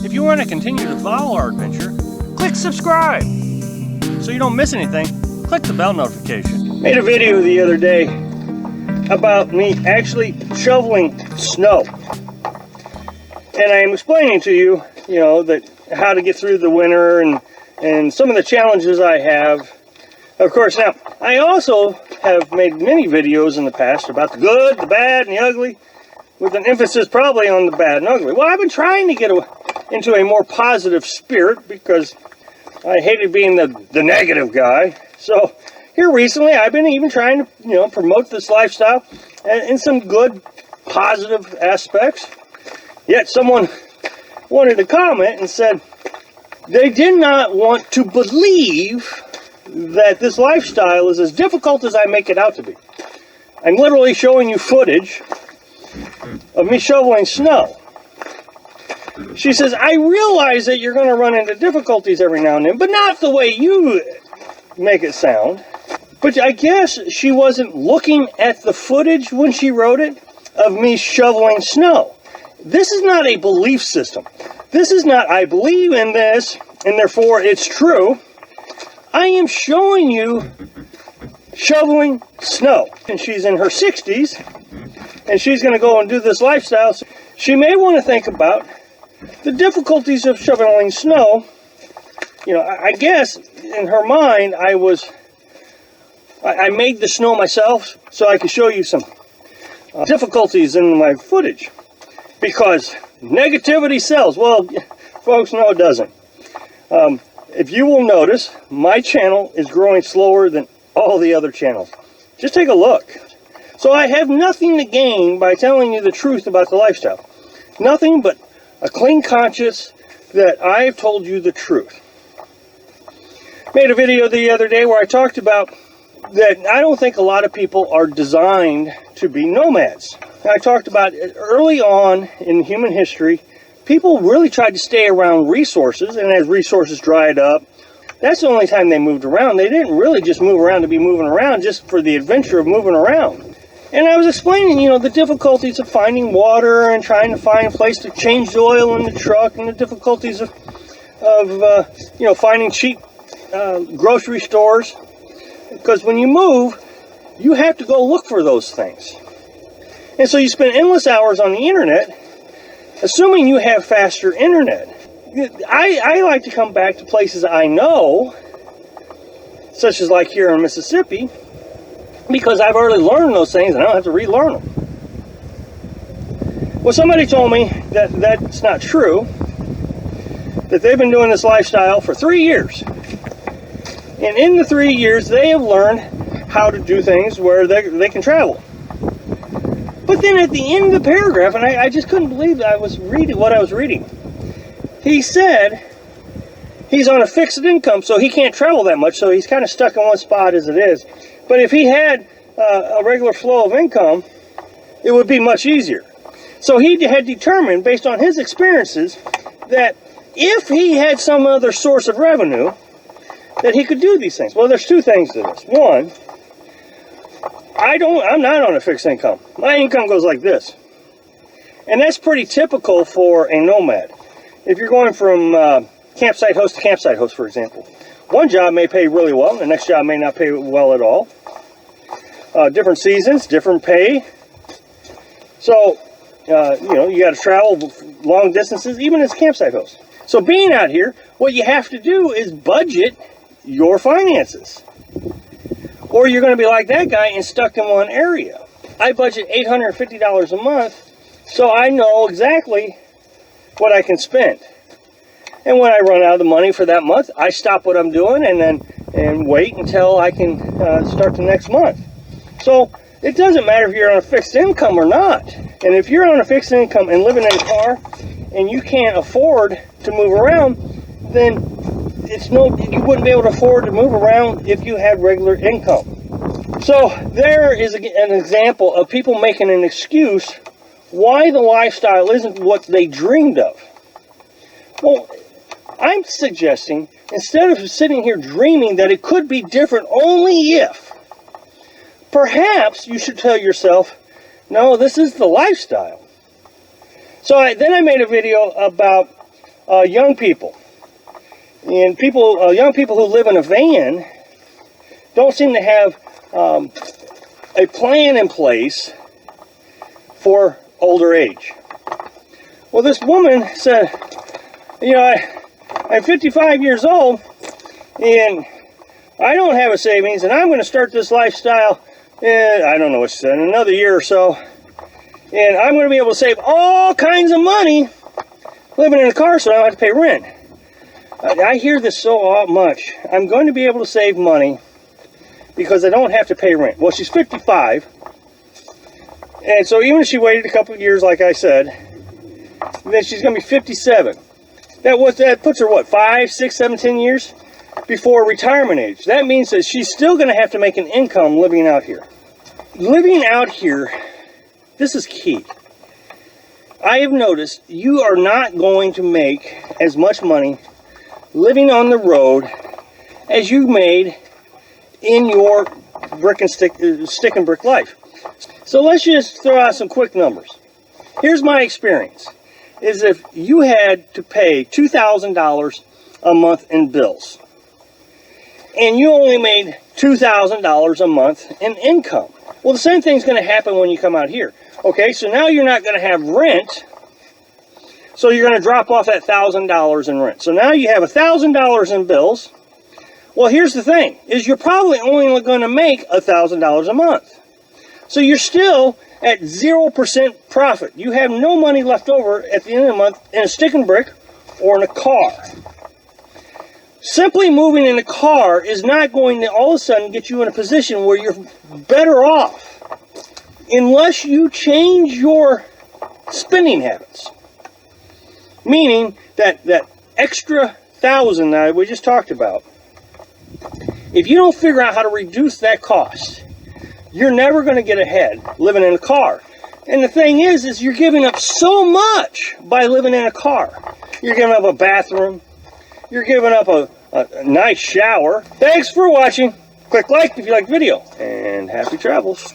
If you want to continue to follow our adventure, click subscribe. So you don't miss anything, click the bell notification. Made a video the other day about me actually shoveling snow. And I'm explaining to you, that how to get through the winter and some of the challenges I have. Of course, now, I also have made many videos in the past about the good, the bad, and the ugly, with an emphasis probably on the bad and ugly. Well, I've been trying to get into a more positive spirit because I hated being the negative guy. So here recently, I've been even trying to, promote this lifestyle and some good, positive aspects. Yet someone wanted to comment and said they did not want to believe that this lifestyle is as difficult as I make it out to be. I'm literally showing you footage of me shoveling snow. She says, I realize that you're going to run into difficulties every now and then, but not the way you make it sound. But I guess she wasn't looking at the footage when she wrote it of me shoveling snow. This is not a belief system. This is not, I believe in this, and therefore it's true. I am showing you shoveling snow. And she's in her 60s, and she's going to go and do this lifestyle. So she may want to think about the difficulties of shoveling snow. I guess in her mind, I made the snow myself so I could show you some difficulties in my footage. Because negativity sells. Well, folks, no, it doesn't. If you will notice, my channel is growing slower than all the other channels. Just take a look. So I have nothing to gain by telling you the truth about the lifestyle. Nothing but a clean conscience that I have told you the truth. Made a video the other day where I talked about that I don't think a lot of people are designed to be nomads. I talked about early on in human history, people really tried to stay around resources, and as resources dried up, that's the only time they moved around. They didn't really just move around to be moving around, just for the adventure of moving around. And I was explaining, the difficulties of finding water and trying to find a place to change the oil in the truck, and the difficulties of finding cheap grocery stores. Because when you move, you have to go look for those things. And so you spend endless hours on the internet, assuming you have faster internet. I like to come back to places I know, such as like here in Mississippi, because I've already learned those things and I don't have to relearn them. Well, somebody told me that that's not true, that they've been doing this lifestyle for 3 years. And in the 3 years, they have learned how to do things where they can travel. But then at the end of the paragraph, and I just couldn't believe that I was reading what I was reading. He said he's on a fixed income, so he can't travel that much, so he's kind of stuck in one spot as it is. But if he had a regular flow of income, it would be much easier. So he had determined, based on his experiences, that if he had some other source of revenue, that he could do these things. Well, there's two things to this. One, I'm not on a fixed income. My income goes like this. And that's pretty typical for a nomad. If you're going from campsite host to campsite host, for example, one job may pay really well, and the next job may not pay well at all. Different seasons, different pay. So, you got to travel long distances, even as a campsite host. So being out here, what you have to do is budget your finances. Or you're going to be like that guy and stuck in one area. I budget $850 a month, so I know exactly what I can spend. And when I run out of the money for that month, I stop what I'm doing and wait until I can start the next month. So it doesn't matter if you're on a fixed income or not. And if you're on a fixed income and living in a car and you can't afford to move around, then you wouldn't be able to afford to move around if you had regular income. So there is an example of people making an excuse why the lifestyle isn't what they dreamed of. Well, I'm suggesting, instead of sitting here dreaming that it could be different only if, perhaps you should tell yourself, no, this is the lifestyle. So then I made a video about young people. And people, young people who live in a van don't seem to have a plan in place for older age. Well, this woman said, you know, I'm 55 years old and I don't have a savings, and I'm going to start this lifestyle in, I don't know what she said, in another year or so, and I'm going to be able to save all kinds of money living in a car so I don't have to pay rent. I hear this so much. I'm going to be able to save money because I don't have to pay rent. Well, she's 55, and so even if she waited a couple of years, like I said, then she's going to be 57. That puts her, what, 5, 6, 7, 10 years before retirement age. That means that she's still going to have to make an income living out here. Living out here, this is key. I have noticed you are not going to make as much money living on the road as you made in your stick and brick life. So let's just throw out some quick numbers. Here's my experience, is if you had to pay $2,000 a month in bills, and you only made $2,000 a month in income. Well, the same thing's going to happen when you come out here. Okay, so now you're not going to have rent, so you're going to drop off that $1,000 in rent. So now you have $1,000 in bills. Well, here's the thing, is you're probably only going to make $1,000 a month. So you're still at 0% profit. You have no money left over at the end of the month in a stick and brick or in a car. Simply moving in a car is not going to all of a sudden get you in a position where you're better off unless you change your spending habits. Meaning that extra $1,000 that we just talked about, if you don't figure out how to reduce that cost, you're never going to get ahead living in a car. And the thing is you're giving up so much by living in a car. You're giving up a bathroom. You're giving up a nice shower. Thanks for watching. Click like if you like the video, and happy travels.